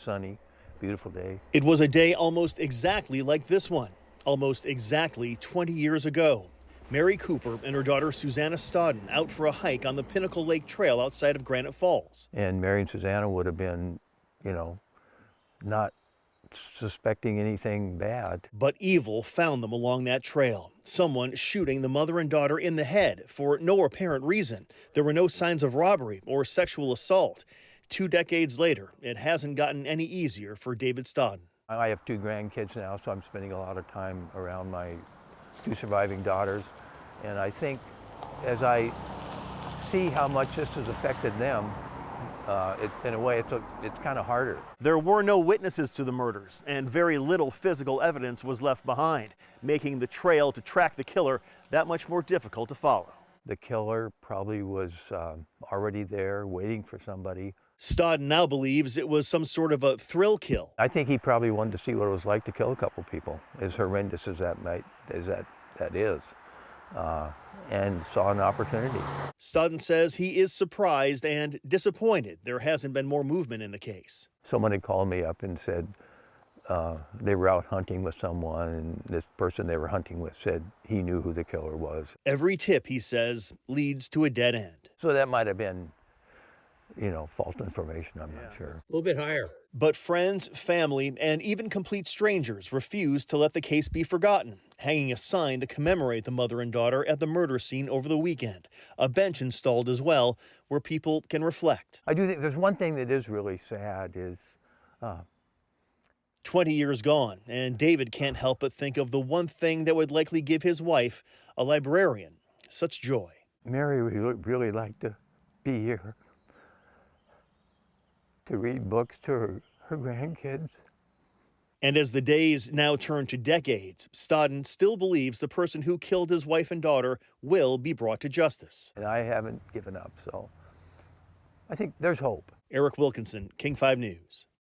sunny, beautiful day. It was a day almost exactly like this one, almost exactly 20 years ago. Mary Cooper and her daughter Susanna Stodden out for a hike on the Pinnacle Lake Trail outside of Granite Falls. And Mary and Susanna would have been, not suspecting anything bad. But evil found them along that trail. Someone shooting the mother and daughter in the head for no apparent reason. There were no signs of robbery or sexual assault. 2 decades later, it hasn't gotten any easier for David Stodden. I have 2 grandkids now, so I'm spending a lot of time around my 2 surviving daughters. And I think as I see how much this has affected them, in a way, it's kind of harder. There were no witnesses to the murders, and very little physical evidence was left behind, making the trail to track the killer that much more difficult to follow. The killer probably was already there, waiting for somebody. Stodden now believes it was some sort of a thrill kill. I think he probably wanted to see what it was like to kill a couple people, as horrendous as that is, and saw an opportunity. Stodden says he is surprised and disappointed there hasn't been more movement in the case. Someone had called me up and said they were out hunting with someone, and this person they were hunting with said he knew who the killer was. Every tip, he says, leads to a dead end. So that might have been, false information, I'm not sure. A little bit higher. But friends, family, and even complete strangers refuse to let the case be forgotten, hanging a sign to commemorate the mother and daughter at the murder scene over the weekend. A bench installed as well, where people can reflect. I do think there's one thing that is really sad is 20 years gone, and David can't help but think of the one thing that would likely give his wife, a librarian, such joy. Mary would really like to be here to read books to her grandkids. And as the days now turn to decades, Stodden still believes the person who killed his wife and daughter will be brought to justice. And I haven't given up, so I think there's hope. Eric Wilkinson, King 5 News.